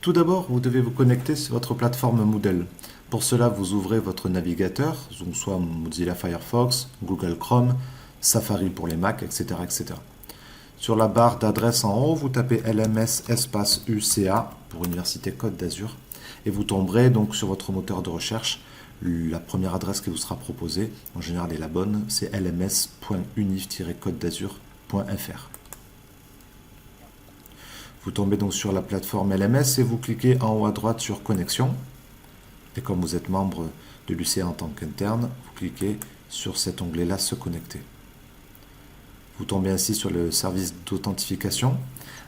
Tout d'abord, vous devez vous connecter sur votre plateforme Moodle. Pour cela, vous ouvrez votre navigateur, donc soit Mozilla Firefox, Google Chrome, Safari pour les Mac, etc., etc. Sur la barre d'adresse en haut, vous tapez LMS espace UCA pour Université Côte d'Azur et vous tomberez donc sur votre moteur de recherche. La première adresse qui vous sera proposée, en général est la bonne, c'est lms.unif-côte-d'azur.fr. Vous tombez donc sur la plateforme LMS et vous cliquez en haut à droite sur Connexion. Et comme vous êtes membre de l'UCA en tant qu'interne, vous cliquez sur cet onglet-là Se connecter. Vous tombez ainsi sur le service d'authentification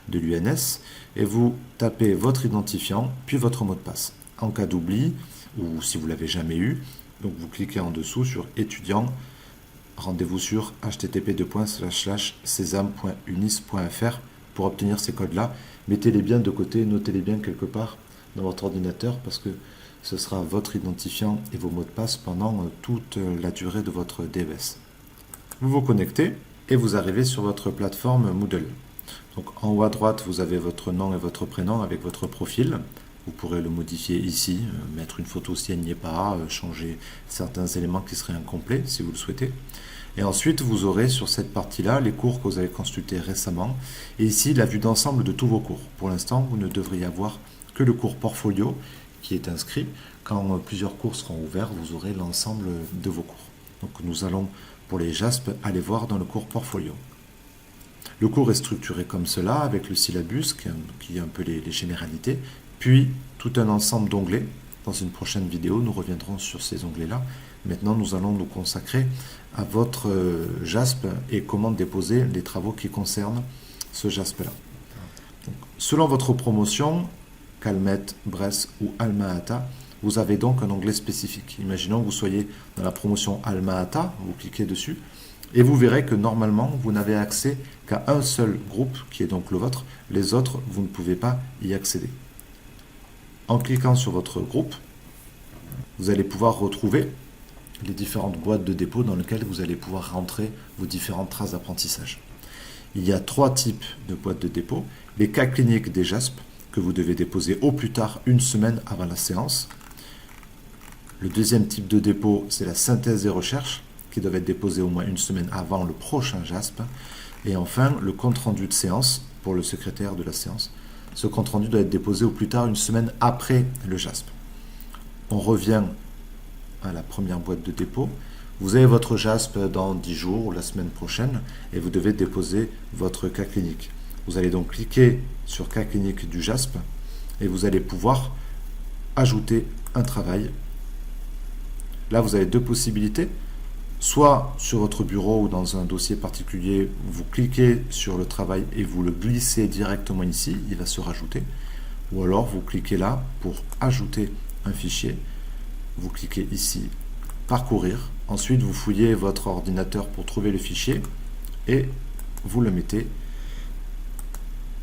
de l'UNS et vous tapez votre identifiant puis votre mot de passe. En cas d'oubli, ou si vous ne l'avez jamais eu, donc vous cliquez en dessous sur étudiant, rendez-vous sur http://sesam.unis.fr pour obtenir ces codes-là. Mettez-les bien de côté, notez-les bien quelque part dans votre ordinateur parce que ce sera votre identifiant et vos mots de passe pendant toute la durée de votre DES. Vous vous connectez et vous arrivez sur votre plateforme Moodle. Donc en haut à droite, vous avez votre nom et votre prénom avec votre profil. Vous pourrez le modifier ici, mettre une photo si elle n'y est pas, changer certains éléments qui seraient incomplets si vous le souhaitez. Et ensuite, vous aurez sur cette partie-là les cours que vous avez consultés récemment. Et ici, la vue d'ensemble de tous vos cours. Pour l'instant, vous ne devriez avoir que le cours Portfolio qui est inscrit. Quand plusieurs cours seront ouverts, vous aurez l'ensemble de vos cours. Donc nous allons, pour les JASP, aller voir dans le cours Portfolio. Le cours est structuré comme cela, avec le syllabus, qui est un peu les généralités, puis tout un ensemble d'onglets. Dans une prochaine vidéo, nous reviendrons sur ces onglets-là. Maintenant, nous allons nous consacrer à votre JASP et comment déposer les travaux qui concernent ce JASP-là. Selon votre promotion, Calmet, Bresse ou Alma-Ata, vous avez donc un onglet spécifique. Imaginons que vous soyez dans la promotion Alma-Ata, vous cliquez dessus, et vous verrez que normalement, vous n'avez accès qu'à un seul groupe, qui est donc le vôtre. Les autres, vous ne pouvez pas y accéder. En cliquant sur votre groupe, vous allez pouvoir retrouver les différentes boîtes de dépôt dans lesquelles vous allez pouvoir rentrer vos différentes traces d'apprentissage. Il y a 3 types de boîtes de dépôt. Les cas cliniques des JASP, que vous devez déposer au plus tard une semaine avant la séance. Le deuxième type de dépôt, c'est la synthèse des recherches, qui doivent être déposées au moins une semaine avant le prochain JASP. Et enfin, le compte-rendu de séance, pour le secrétaire de la séance. Ce compte-rendu doit être déposé au plus tard une semaine après le JASP. On revient à la première boîte de dépôt. Vous avez votre JASP dans 10 jours ou la semaine prochaine et vous devez déposer votre cas clinique. Vous allez donc cliquer sur cas clinique du JASP et vous allez pouvoir ajouter un travail. Là, vous avez 2 possibilités. Soit sur votre bureau ou dans un dossier particulier, vous cliquez sur le travail et vous le glissez directement ici, il va se rajouter. Ou alors, vous cliquez là pour ajouter un fichier. Vous cliquez ici, parcourir. Ensuite, vous fouillez votre ordinateur pour trouver le fichier et vous le mettez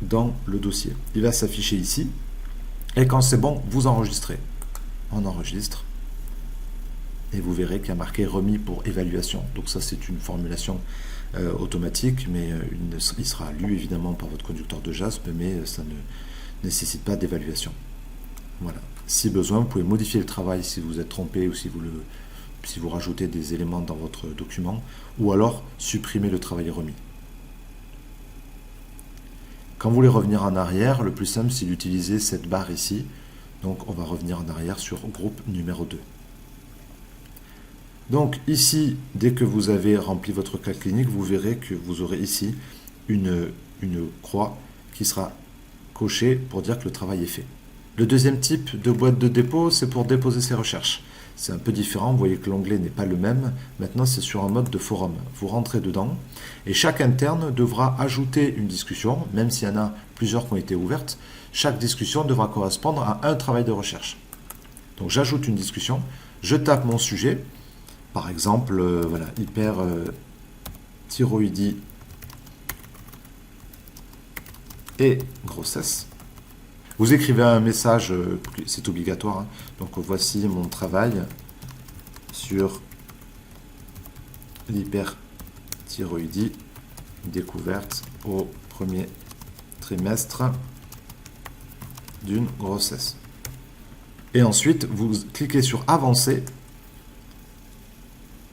dans le dossier. Il va s'afficher ici. Et quand c'est bon, vous enregistrez. On enregistre. Et vous verrez qu'il y a marqué remis pour évaluation. Donc ça, c'est une formulation automatique, mais il sera lu évidemment par votre conducteur de JASP, mais ça ne nécessite pas d'évaluation. Voilà. Si besoin, vous pouvez modifier le travail si vous êtes trompé ou si vous rajoutez des éléments dans votre document, ou alors supprimer le travail remis. Quand vous voulez revenir en arrière, le plus simple, c'est d'utiliser cette barre ici. Donc on va revenir en arrière sur groupe numéro 2. Donc ici, dès que vous avez rempli votre cas clinique, vous verrez que vous aurez ici une croix qui sera cochée pour dire que le travail est fait. Le deuxième type de boîte de dépôt, c'est pour déposer ses recherches. C'est un peu différent, vous voyez que l'onglet n'est pas le même. Maintenant, c'est sur un mode de forum. Vous rentrez dedans et chaque interne devra ajouter une discussion, même s'il y en a plusieurs qui ont été ouvertes. Chaque discussion devra correspondre à un travail de recherche. Donc j'ajoute une discussion, je tape mon sujet. Par exemple, voilà, hyperthyroïdie et grossesse. Vous écrivez un message, c'est obligatoire. Hein. Donc voici mon travail sur l'hyperthyroïdie découverte au premier trimestre d'une grossesse. Et ensuite, vous cliquez sur Avancer.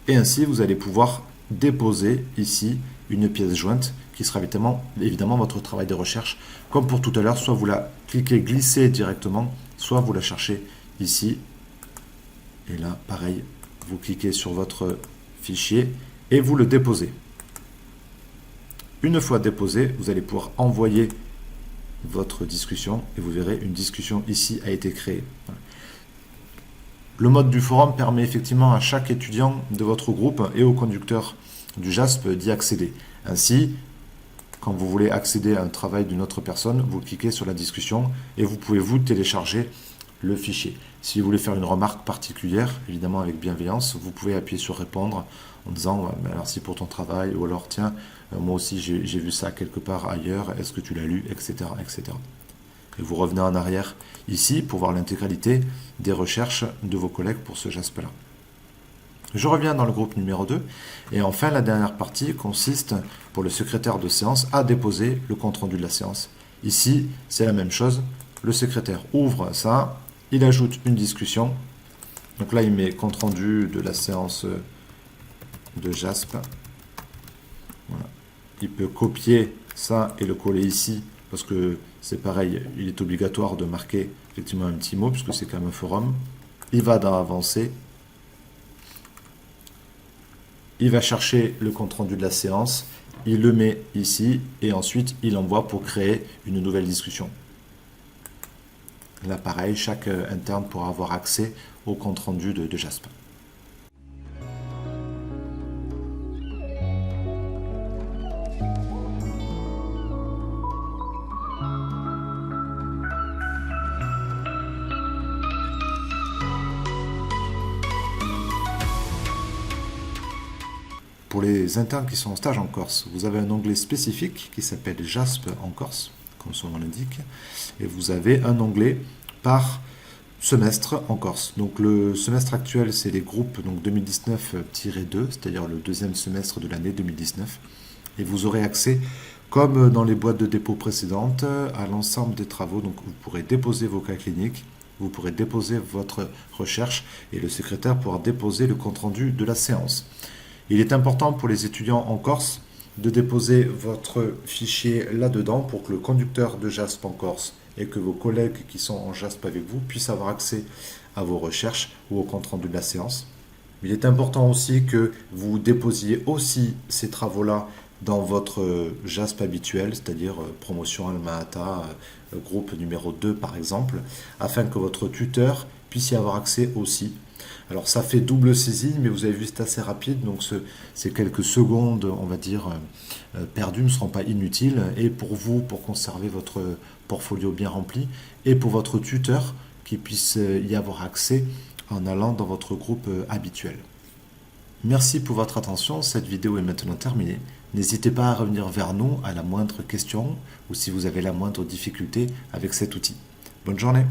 Et ainsi, vous allez pouvoir déposer ici une pièce jointe qui sera évidemment votre travail de recherche. Comme pour tout à l'heure, soit vous la cliquez glisser directement, soit vous la cherchez ici. Et là, pareil, vous cliquez sur votre fichier et vous le déposez. Une fois déposé, vous allez pouvoir envoyer votre discussion et vous verrez une discussion ici a été créée. Voilà. Le mode du forum permet effectivement à chaque étudiant de votre groupe et au conducteur du JASP d'y accéder. Ainsi, quand vous voulez accéder à un travail d'une autre personne, vous cliquez sur la discussion et vous pouvez vous télécharger le fichier. Si vous voulez faire une remarque particulière, évidemment avec bienveillance, vous pouvez appuyer sur répondre en disant merci pour ton travail, ou alors tiens, moi aussi j'ai vu ça quelque part ailleurs, est-ce que tu l'as lu, etc., etc. Et vous revenez en arrière ici pour voir l'intégralité des recherches de vos collègues pour ce JASP-là. Je reviens dans le groupe numéro 2 et enfin la dernière partie consiste pour le secrétaire de séance à déposer le compte-rendu de la séance. Ici, c'est la même chose, le secrétaire ouvre ça, il ajoute une discussion, donc là il met compte-rendu de la séance de JASP. Voilà. Il peut copier ça et le coller ici parce que c'est pareil, il est obligatoire de marquer effectivement un petit mot puisque c'est quand même un forum. Il va dans Avancer. Il va chercher le compte-rendu de la séance, il le met ici et ensuite il envoie pour créer une nouvelle discussion. Là pareil, chaque interne pourra avoir accès au compte-rendu de JASP. Pour les internes qui sont en stage en Corse, vous avez un onglet spécifique qui s'appelle JASP en Corse, comme son nom l'indique, et vous avez un onglet par semestre en Corse. Donc le semestre actuel, c'est les groupes 2019-2, c'est-à-dire le deuxième semestre de l'année 2019, et vous aurez accès, comme dans les boîtes de dépôt précédentes, à l'ensemble des travaux. Donc vous pourrez déposer vos cas cliniques, vous pourrez déposer votre recherche, et le secrétaire pourra déposer le compte-rendu de la séance. Il est important pour les étudiants en Corse de déposer votre fichier là-dedans pour que le conducteur de JASP en Corse et que vos collègues qui sont en JASP avec vous puissent avoir accès à vos recherches ou au compte-rendu de la séance. Il est important aussi que vous déposiez aussi ces travaux-là dans votre JASP habituel, c'est-à-dire promotion Alma Ata, groupe numéro 2 par exemple, afin que votre tuteur puisse y avoir accès aussi. Alors ça fait double saisie, mais vous avez vu c'est assez rapide, donc ces quelques secondes, on va dire, perdues ne seront pas inutiles, et pour vous, pour conserver votre portfolio bien rempli, et pour votre tuteur qui puisse y avoir accès en allant dans votre groupe habituel. Merci pour votre attention, cette vidéo est maintenant terminée. N'hésitez pas à revenir vers nous à la moindre question, ou si vous avez la moindre difficulté avec cet outil. Bonne journée!